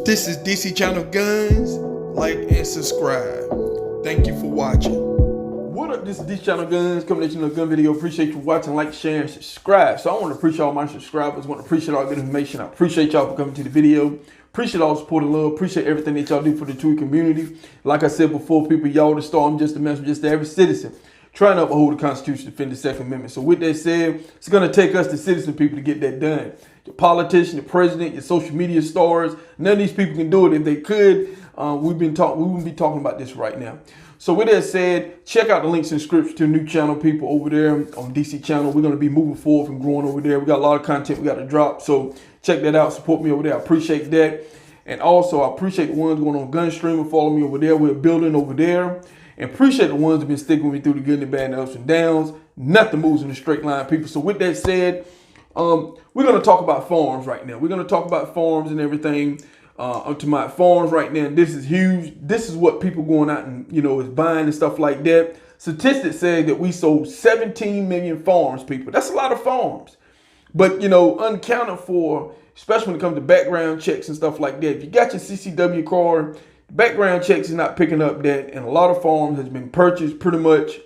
This is DC Channel Guns. Like and subscribe. Thank you for watching. What up, this is DC Channel Guns coming at you in a gun video. Appreciate you watching, like, share, and subscribe. So I want to appreciate all my subscribers. I want to appreciate all the good information. I appreciate y'all for coming to the video. Appreciate all the support and love. Appreciate everything that y'all do for the Tweet community. Like I said before, people, y'all the star. I'm just a messenger, just every citizen trying to uphold the Constitution, defend the Second Amendment. So with that said, it's going to take us, the citizen people, to get that done. Your politician, your president, your social media stars, none of these people can do it. If they could, we wouldn't be talking about this right now. So with that said, check out the links and scripts to new channel people over there on DC Channel. We're going to be moving forward and growing over there. We got a lot of content we got to drop. So check that out. Support me over there. I appreciate that. And also, I appreciate the ones going on Gun Stream and follow me over there. We're building over there. And appreciate the ones that have been sticking with me through the good and the bad and the ups and downs. Nothing moves in a straight line, people. So with that said, we're going to talk about farms right now. We're going to talk about farms and everything. To my farms right now. This is huge. This is what people going out and, is buying and stuff like that. Statistics say that we sold 17 million farms, people. That's a lot of farms. But, unaccounted for, especially when it comes to background checks and stuff like that. If you got your CCW card, background checks is not picking up that. And a lot of farms has been purchased pretty much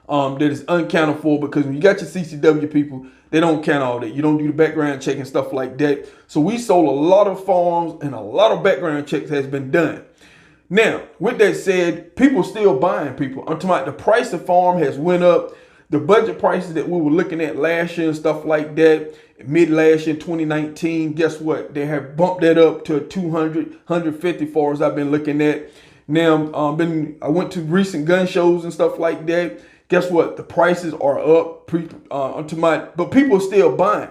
that is unaccounted for, because when you got your CCW people, they don't count all that. You don't do the background check and stuff like that. So we sold a lot of farms and a lot of background checks has been done. Now, with that said, people still buying, people. I'm talking about the price of farm has went up. The budget prices that we were looking at last year and stuff like that, mid last year, 2019, guess what? They have bumped that up to 200, 150 farms I've been looking at. Now, I went to recent gun shows and stuff like that. Guess what? The prices are up, but people are still buying.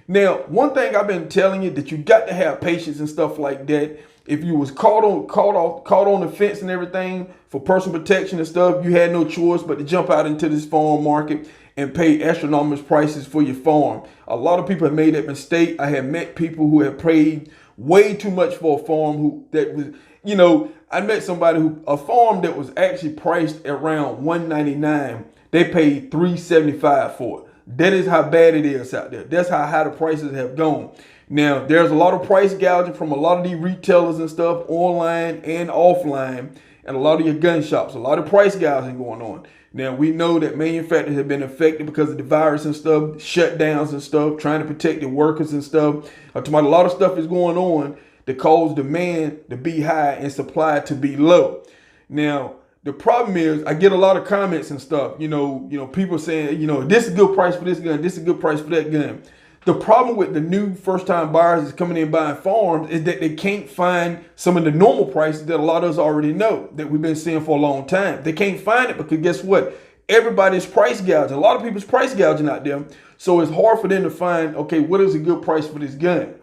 Now, one thing I've been telling you, that you got to have patience and stuff like that. If you was caught on the fence and everything for personal protection and stuff, you had no choice but to jump out into this farm market and pay astronomical prices for your farm. A lot of people have made that mistake. I have met people who have paid way too much for a farm I met somebody a farm that was actually priced around $199. They paid $375 for it. That is how bad it is out there. That's how high the prices have gone. Now, there's a lot of price gouging from a lot of these retailers and stuff, online and offline, and a lot of your gun shops. A lot of price gouging going on. Now, we know that manufacturers have been affected because of the virus and stuff, shutdowns and stuff, trying to protect the workers and stuff. A lot of stuff is going on that cause demand to be high and supply to be low. Now, the problem is, I get a lot of comments and stuff, people saying, this is a good price for this gun, this is a good price for that gun. The problem with the new first-time buyers is coming in buying farms is that they can't find some of the normal prices that a lot of us already know, that we've been seeing for a long time. They can't find it because guess what? Everybody's price gouging. A lot of people's price gouging out there. So it's hard for them to find, okay, what is a good price for this gun?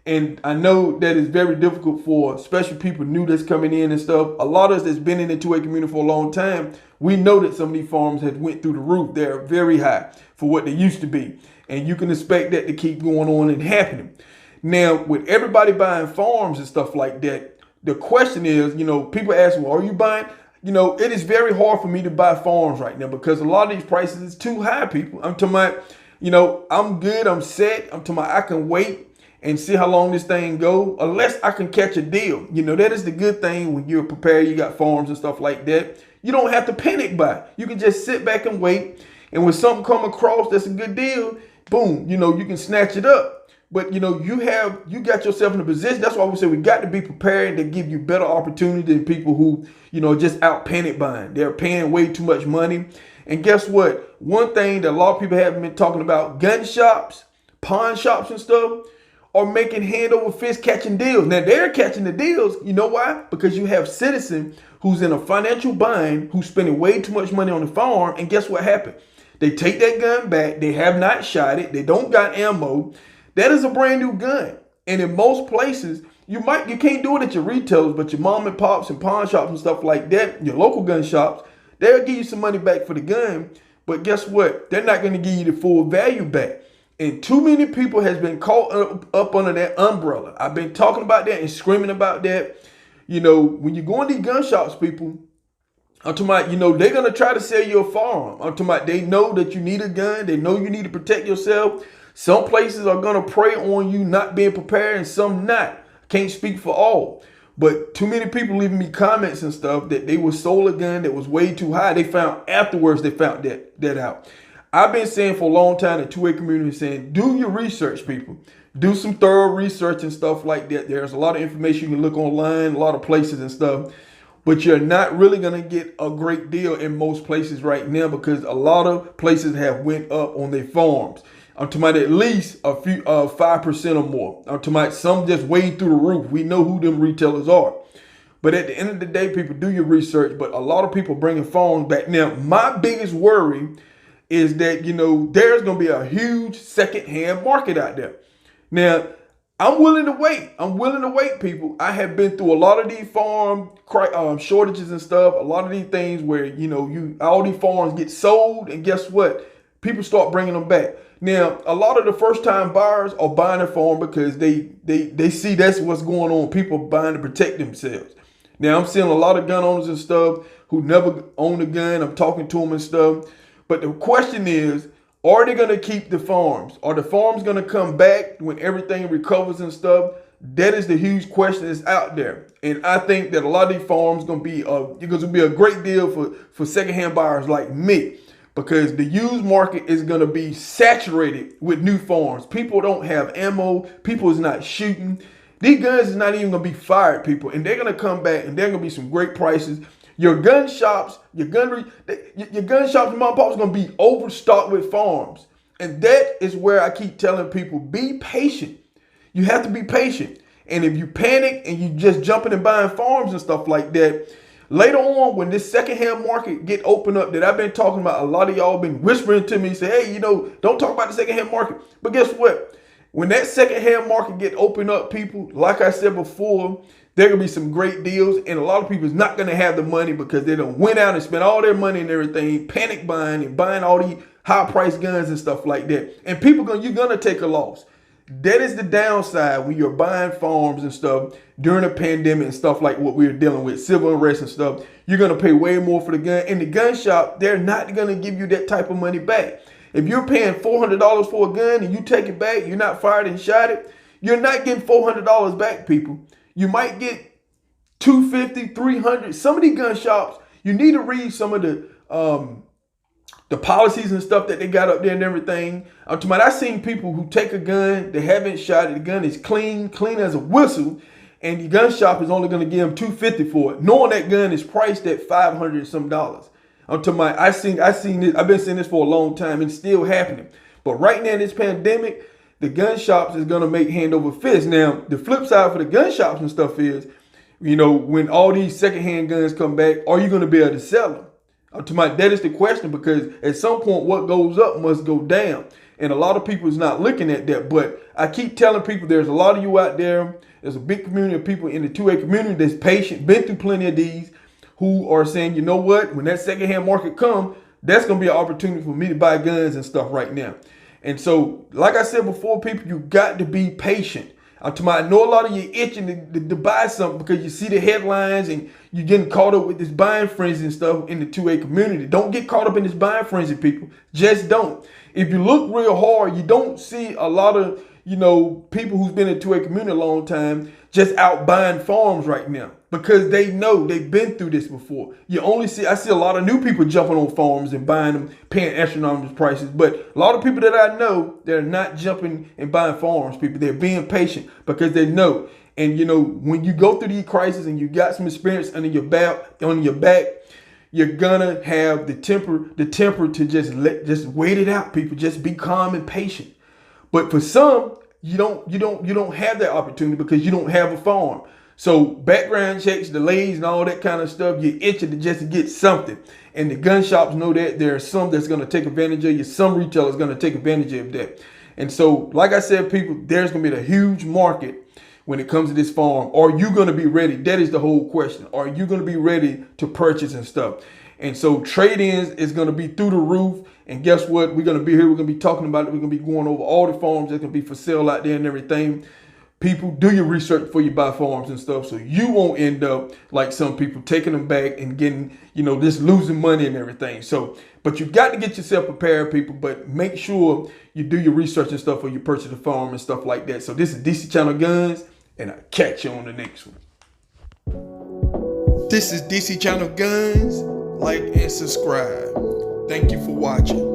And I know that it's very difficult for especially people new that's coming in and stuff. A lot of us that's been in the 2A community for a long time, we know that some of these farms have went through the roof. They're very high for what they used to be. And you can expect that to keep going on and happening. Now, with everybody buying farms and stuff like that, the question is, people ask, well, are you buying? It is very hard for me to buy farms right now because a lot of these prices is too high, people. I'm talking about, I'm good, I'm set. I'm talking about I can wait and see how long this thing go, unless I can catch a deal. That is the good thing when you're prepared, you got farms and stuff like that. You don't have to panic buy. You can just sit back and wait. And when something come across that's a good deal, boom, you can snatch it up. But you got yourself in a position. That's why we say we got to be prepared to give you better opportunity than people who, just out panic buying. They're paying way too much money. And guess what? One thing that a lot of people haven't been talking about, gun shops, pawn shops and stuff, are making hand over fist catching deals. Now they're catching the deals. You know why? Because you have citizen who's in a financial bind, who's spending way too much money on the farm. And guess what happened? They take that gun back. They have not shot it. They don't got ammo. That is a brand new gun. And in most places, you can't do it at your retailers, but your mom and pops and pawn shops and stuff like that, your local gun shops, they'll give you some money back for the gun. But guess what? They're not going to give you the full value back. And too many people has been caught up under that umbrella. I've been talking about that and screaming about that. When you go in these gun shops, people, I'm talking about, they're going to try to sell you a firearm. I'm talking about they know that you need a gun. They know you need to protect yourself. Some places are going to prey on you not being prepared and some not. can't speak for all. But too many people leaving me comments and stuff that they was sold a gun that was way too high. They found afterwards, they found that out. I've been saying for a long time, the 2A community saying, do your research, people. Do some thorough research and stuff like that. There's a lot of information you can look online, a lot of places and stuff. But you're not really going to get a great deal in most places right now because a lot of places have went up on their farms. I'm talking about at least a few 5% or more. I'm talking about some just way through the roof. We know who them retailers are. But at the end of the day, people, do your research. But a lot of people bringing farms back. Now, my biggest worry is that, you know, there's going to be a huge secondhand market out there. Now, I'm willing to wait. I'm willing to wait, people. I have been through a lot of these farm shortages and stuff. A lot of these things where, you know, all these farms get sold, and guess what? People start bringing them back. Now, a lot of the first-time buyers are buying a farm because they see that's what's going on. People buying to protect themselves. Now, I'm seeing a lot of gun owners and stuff who never owned a gun. I'm talking to them and stuff. But the question is, are they going to keep the farms? Are the farms going to come back when everything recovers and stuff? That is the huge question that's out there. And I think that a lot of these farms going to be a great deal for secondhand buyers like me, because the used market is going to be saturated with new farms. People don't have ammo. People is not shooting. These guns is not even going to be fired, people. And they're going to come back, and they're going to be some great prices. Your gun shops, your gun shops and mom and pops are going to be overstocked with farms. And that is where I keep telling people, be patient. You have to be patient. And if you panic and you just jumping and buying farms and stuff like that, later on, when this secondhand market get opened up that I've been talking about, a lot of y'all been whispering to me, say, hey, you know, don't talk about the secondhand market. But guess what? When that secondhand market get opened up, people, like I said before, there gonna be some great deals, and a lot of people is not gonna have the money because they done went out and spent all their money and everything, panic buying and buying all these high priced guns and stuff like that. And people you're gonna take a loss. That is the downside when you're buying farms and stuff during a pandemic and stuff like what we're dealing with, civil unrest and stuff. You're gonna pay way more for the gun. In the gun shop, they're not gonna give you that type of money back. If you're paying $400 for a gun and you take it back, you're not fired and shot it, you're not getting $400 back, people. You might get $250, $300. Some of these gun shops, you need to read some of the policies and stuff that they got up there and everything. I seen people who take a gun, they haven't shot it, the gun is clean as a whistle, and the gun shop is only going to give them $250 for it, knowing that gun is priced at $500 and some dollars. I've seen this. I've been seeing this for a long time, and it's still happening. But right now in this pandemic, the gun shops is going to make hand over fist. Now, the flip side for the gun shops and stuff is, you know, when all these secondhand guns come back, are you going to be able to sell them? That is the question, because at some point, what goes up must go down. And a lot of people is not looking at that. But I keep telling people, there's a lot of you out there. There's a big community of people in the 2A community that's patient, been through plenty of these, who are saying, you know what, when that secondhand market come, that's going to be an opportunity for me to buy guns and stuff right now. And so, like I said before, people, you got to be patient. I know a lot of you itching to buy something because you see the headlines and you're getting caught up with this buying frenzy and stuff in the 2A community. Don't get caught up in this buying frenzy, people. Just don't. If you look real hard, you don't see a lot of, you know, people who's been in the 2A community a long time just out buying farms right now, because they know they've been through this before. I see a lot of new people jumping on farms and buying them, paying astronomical prices. But a lot of people that I know, they're not jumping and buying farms, people. They're being patient because they know. And, you know, when you go through these crises and you got some experience under your back, you're gonna have the temper to just wait it out, people. Just be calm and patient. But for some, you don't have that opportunity because you don't have a farm. So background checks, delays, and all that kind of stuff, you're itching to just get something. And the gun shops know that. There are some that's going to take advantage of you. Some retailers going to take advantage of that. And so, like I said, people, there's going to be a huge market when it comes to this farm. Are you going to be ready? That is the whole question. Are you going to be ready to purchase and stuff? And so trade-ins is going to be through the roof. And guess what? We're going to be here. We're going to be talking about it. We're going to be going over all the farms that's going to be for sale out there and everything. People, do your research before you buy farms and stuff, so you won't end up like some people taking them back and getting, you know, just losing money and everything. So, but you got to get yourself prepared, people. But make sure you do your research and stuff before you purchase a farm and stuff like that. So this is DC Channel Guns. and I'll catch you on the next one. This is DC Channel Guns. Like and subscribe. Thank you for watching.